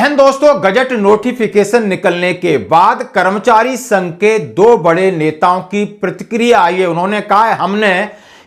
बहन दोस्तों, gazette notification निकलने के बाद कर्मचारी संघ के दो बड़े नेताओं की प्रतिक्रिया आई है। उन्होंने कहा है हमने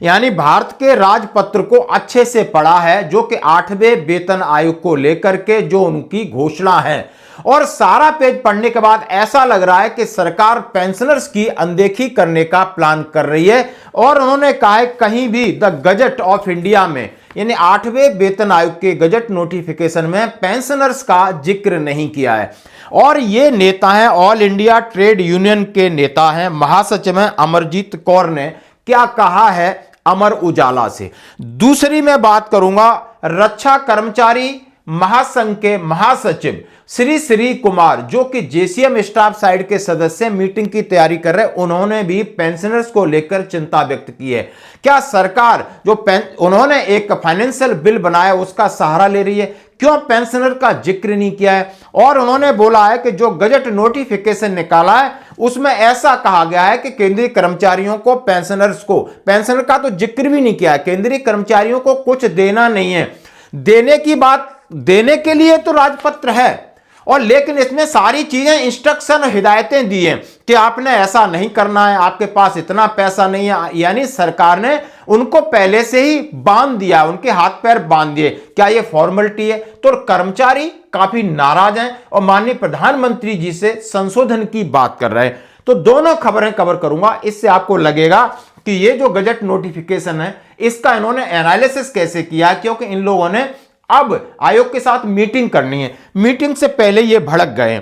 यानी भारत के राजपत्र को अच्छे से पढ़ा है, जो कि 8वें वेतन आयोग को लेकर के जो उनकी घोषणा है, और सारा पेज पढ़ने के बाद ऐसा लग रहा है कि सरकार पेंशनर्स की अनदेखी करने का प्लान कर रही है। और उन्होंने कहा है कहीं भी द गजट ऑफ इंडिया में यानी 8वें वेतन आयोग के गजट नोटिफिकेशन में पेंशनर्स का जिक्र नहीं किया है। और ये नेता हैं, ऑल इंडिया ट्रेड यूनियन के नेता हैं, महासचिव हैं अमरजीत कौर ने क्या कहा है अमर उजाला से। दूसरी मैं बात करूंगा रक्षा कर्मचारी महासंघ के महासचिव श्री कुमार, जो कि जेसीएम स्टाफ साइड के सदस्य मीटिंग की तैयारी कर रहे हैं, उन्होंने भी पेंशनर्स को लेकर चिंता व्यक्त की है। क्या सरकार जो उन्होंने एक फाइनेंशियल बिल बनाया उसका सहारा ले रही है? क्यों पेंशनर का जिक्र नहीं किया है? और उन्होंने बोला है कि जो गजट नोटिफिकेशन निकाला है उसमें ऐसा कहा गया है कि केंद्रीय कर्मचारियों को पेंशनर का तो जिक्र भी नहीं किया है। केंद्रीय कर्मचारियों को कुछ देना नहीं है, देने की बात देने के लिए तो राजपत्र है, और लेकिन इसमें सारी चीजें इंस्ट्रक्शन और हिदायतें दी हैं कि आपने ऐसा नहीं करना है, आपके पास इतना पैसा नहीं है। यानी सरकार ने उनको पहले से ही बांध दिया, उनके हाथ पैर बांध दिए। क्या ये फॉर्मेलिटी है? तो कर्मचारी काफी नाराज हैं और माननीय प्रधानमंत्री जी से संशोधन की बात कर रहे हैं। तो दोनों खबरें कवर करूंगा, इससे आपको लगेगा कि ये जो गजट नोटिफिकेशन है इसका इन्होंने एनालिसिस कैसे किया, क्योंकि इन लोगों ने अब आयोग के साथ मीटिंग करनी है। मीटिंग से पहले ये भड़क गए।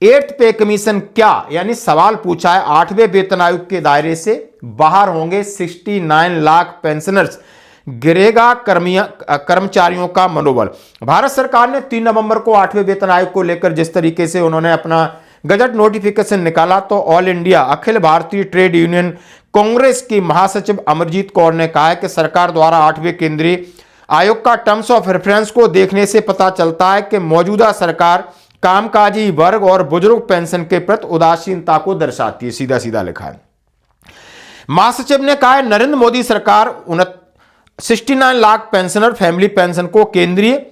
8th पे कमीशन क्या, यानी सवाल पूछा है 8वें वेतन आयोग के दायरे से बाहर होंगे 69 लाख पेंशनर्स, गिरेगा कर्मचारियों का मनोबल। भारत सरकार ने 3 नवंबर को 8वें वेतन आयोग को लेकर जिस तरीके से उन्होंने अपना गजट नोटिफिकेशन निकाला, तो all India Akhil Bharatiya trade union Congress की महासचिव अमरजीत कौर ने कहा है कि सरकार द्वारा 8वें केंद्रीय आयोग का टर्म्स ऑफ रेफरेंस को देखने से पता चलता है कि मौजूदा सरकार कामकाजी वर्ग और बुजुर्ग पेंशन के प्रति उदासीनता को दर्शाती है। सीधा सीधा लिखा है। महासचिव ने कहा है नरेंद्र मोदी सरकार 69 लाख पेंशनर फैमिली पेंशन को केंद्रीय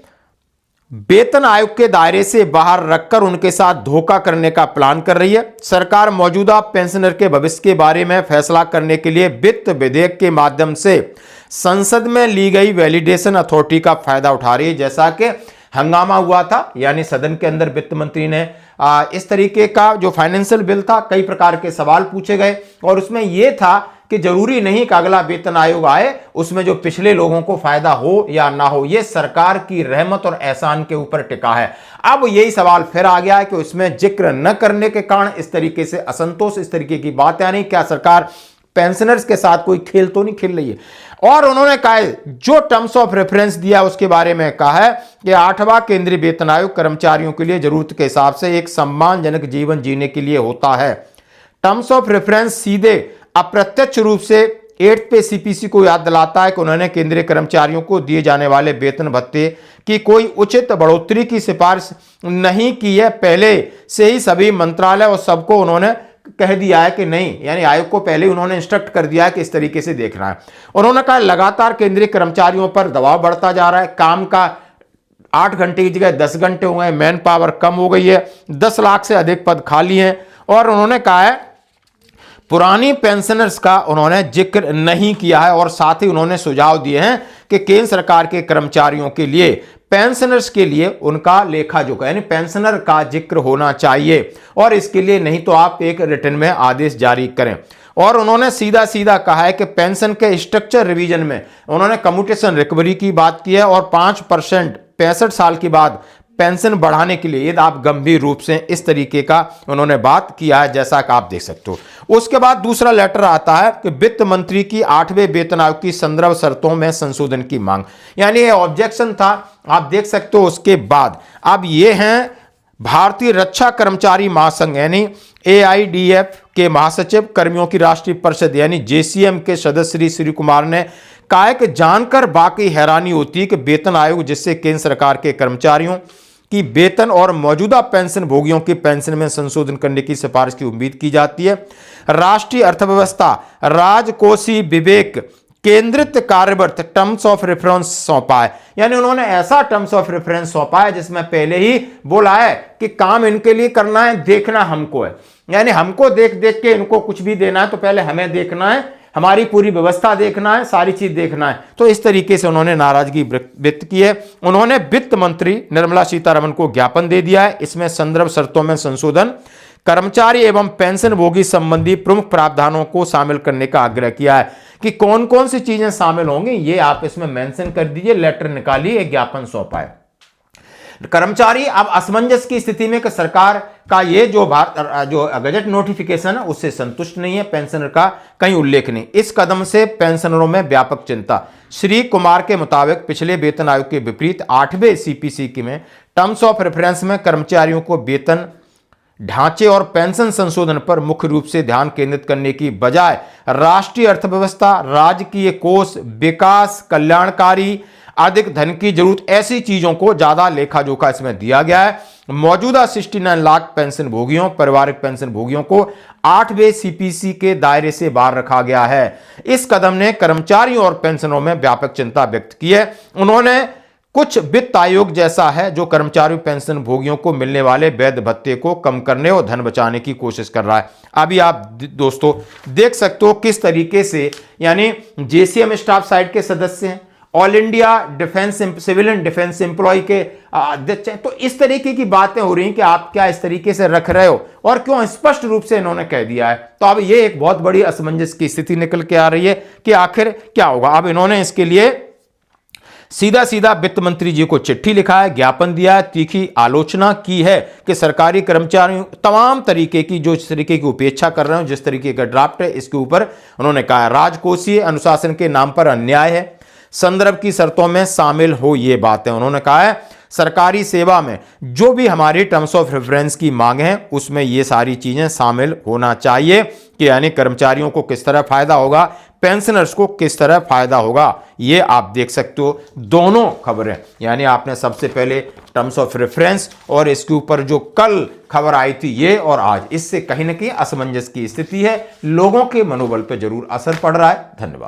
वेतन आयोग के दायरे से बाहर रखकर उनके साथ धोखा करने का प्लान कर रही है। सरकार मौजूदा पेंशनर के भविष्य के बारे में फैसला करने के लिए वित्त विधेयक के माध्यम से संसद में ली गई वैलिडेशन अथॉरिटी का फायदा उठा रही है। जैसा कि हंगामा हुआ था, यानी सदन के अंदर वित्त मंत्री ने इस तरीके का जो फाइनेंशियल बिल था, कई प्रकार के सवाल पूछे गए और उसमें यह था कि जरूरी नहीं कि अगला वेतन आयोग आए उसमें जो पिछले लोगों को फायदा हो या ना हो, यह सरकार की रहमत और एहसान के ऊपर टिका है। अब यही सवाल फिर आ गया है कि उसमें जिक्र न करने के कारण इस तरीके से असंतोष, इस तरीके की बात यानी क्या सरकार पेंशनर्स के साथ कोई खेल तो नहीं खेल रही है। और उन्होंने कहा जो टर्म्स ऑफ रेफरेंस दिया उसके बारे में कहा है कि 8वां केंद्रीय वेतन आयोग कर्मचारियों के लिए जरूरत के हिसाब से एक सम्मानजनक जीवन जीने के लिए होता है। टर्म्स ऑफ रेफरेंस सीधे अप्रत्यक्ष रूप से 8th पे सीपीसी को याद दिलाता है कि उन्होंने केंद्रीय कर्मचारियों को दिए जाने वाले वेतन भत्ते की कोई उचित बढ़ोतरी की सिफारिश नहीं की है। पहले से ही सभी मंत्रालय और सबको उन्होंने कह दिया है कि नहीं, यानी आयोग को पहले उन्होंने इंस्ट्रक्ट कर दिया है कि इस तरीके से देखना है। उन्होंने कहा लगातार केंद्रीय कर्मचारियों पर दबाव बढ़ता जा रहा है, काम का 8 घंटे की जगह 10 घंटे हो गए, मैन पावर कम हो गई है, 10 लाख से अधिक पद खाली हैं। और उन्होंने कहा है पुरानी पेंशनर्स का उन्होंने जिक्र नहीं किया है और साथ ही उन्होंने सुझाव दिए हैं कि केंद्र सरकार के कर्मचारियों के लिए पेंशनर्स के लिए उनका लेखा जोखा यानी पेंशनर का जिक्र होना चाहिए और इसके लिए नहीं तो आप एक रिटर्न में आदेश जारी करें। और उन्होंने सीधा सीधा कहा है कि पेंशन के स्ट्रक्चर रिवीजन में उन्होंने कम्यूटेशन रिकवरी की बात की है और 5% 65 साल के बाद पेंशन बढ़ाने के लिए यदि आप गंभीर रूप से इस तरीके का उन्होंने बात किया है, जैसा कि आप देख सकते हो। उसके बाद दूसरा लेटर आता है कि वित्त मंत्री की 8वें वेतन आयोग की संदर्भ शर्तों में संशोधन की मांग, यानी ये ऑब्जेक्शन था, आप देख सकते हो। उसके बाद अब ये हैं भारतीय रक्षा कर्मचारी महासंघ यानी AIDF के महासचिव कर्मियों की राष्ट्रीय परिषद यानी JCM के सदस्य श्री कुमार ने कहा है कि जानकर बाकी हैरानी होती है कि वेतन आयोग जिससे केंद्र सरकार के कर्मचारियों की वेतन और मौजूदा पेंशन भोगियों की पेंशन में संशोधन करने की सिफारिश की उम्मीद की जाती है। राष्ट्रीय अर्थव्यवस्था राजकोषीय विवेक केंद्रित कार्यवर्त टर्म्स ऑफ रेफरेंस सौंपा है। यानी उन्होंने ऐसा टर्म्स ऑफ रेफरेंस सौंपा है जिसमें पहले ही बोला है कि काम इनके लिए करना है, देखना हमको है। यानी हमको देख देख के इनको कुछ भी देना है तो पहले हमें देखना है, हमारी पूरी व्यवस्था देखना है, सारी चीज देखना है। तो इस तरीके से उन्होंने नाराजगी व्यक्त की है। उन्होंने वित्त मंत्री निर्मला सीतारमण को ज्ञापन दे दिया है। इसमें संदर्भ शर्तों में संशोधन, कर्मचारी एवं पेंशनभोगी संबंधी प्रमुख प्रावधानों को शामिल करने का आग्रह किया है। कि कौन कौन सी चीजें शामिल होंगी ये आप इसमें मेंशन कर दीजिए, लेटर निकालिए, ज्ञापन सौंपा है। कर्मचारी अब असमंजस की स्थिति में कि सरकार का ये जो गजट नोटिफिकेशन है उससे संतुष्ट नहीं है, पेंशनर का कहीं उल्लेख नहीं। इस कदम से पेंशनरों में व्यापक चिंता। श्री कुमार के मुताबिक पिछले वेतन आयोग के विपरीत 8वें सीपीसी में टर्म्स ऑफ रेफरेंस में कर्मचारियों को वेतन ढांचे और पेंशन संशोधन पर मुख्य रूप से ध्यान केंद्रित करने की बजाय राष्ट्रीय अर्थव्यवस्था, राजकीय कोष, विकास, कल्याणकारी, अधिक धन की जरूरत, ऐसी चीजों को ज्यादा लेखा जोखा इसमें दिया गया है। मौजूदा 69 लाख पेंशन भोगियों, पारिवारिक पेंशन भोगियों को 8वें सीपीसी के दायरे से बाहर रखा गया है। इस कदम ने कर्मचारियों और पेंशनरों में व्यापक चिंता व्यक्त की है। उन्होंने कुछ वित्त आयोग जैसा है जो कर्मचारी पेंशन भोगियों को मिलने वाले वैध भत्ते को कम करने और धन बचाने की कोशिश कर रहा है। अभी आप दोस्तों देख सकते हो किस तरीके से, यानी जेसीएम स्टाफ साइड के सदस्य हैं, All India Defence Civilian Defence employ के अध्यक्ष हैं। तो इस तरीके की बातें हो रही हैं कि आप क्या इस तरीके से रख रहे हो और क्यों, स्पष्ट रूप से इन्होंने कह दिया है। तो अब ये एक बहुत बड़ी असमंजस की स्थिति निकल के आ रही है कि आखिर क्या होगा। अब इन्होंने इसके लिए सीधा सीधा वित्त मंत्री जी को चिट्ठी लिखा है, ज्ञापन दिया है, तीखी आलोचना की है कि सरकारी कर्मचारियों तमाम तरीके की जो इस तरीके की उपेक्षा कर रहे हो, जिस तरीके का ड्राफ्ट है इसके ऊपर उन्होंने कहा राजकोषीय अनुशासन के नाम पर अन्याय है, संदर्भ की शर्तों में शामिल हो। ये बातें उन्होंने कहा है सरकारी सेवा में जो भी हमारी टर्म्स ऑफ रेफरेंस की मांग है उसमें ये सारी चीजें शामिल होना चाहिए कि यानी कर्मचारियों को किस तरह फायदा होगा, पेंशनर्स को किस तरह फायदा होगा। ये आप देख सकते हो दोनों खबरें, यानी आपने सबसे पहले टर्म्स ऑफ रेफरेंस और इसके ऊपर जो कल खबर आई थी ये और आज, इससे कहीं ना कहीं असमंजस की स्थिति है, लोगों के मनोबल पर जरूर असर पड़ रहा है। धन्यवाद।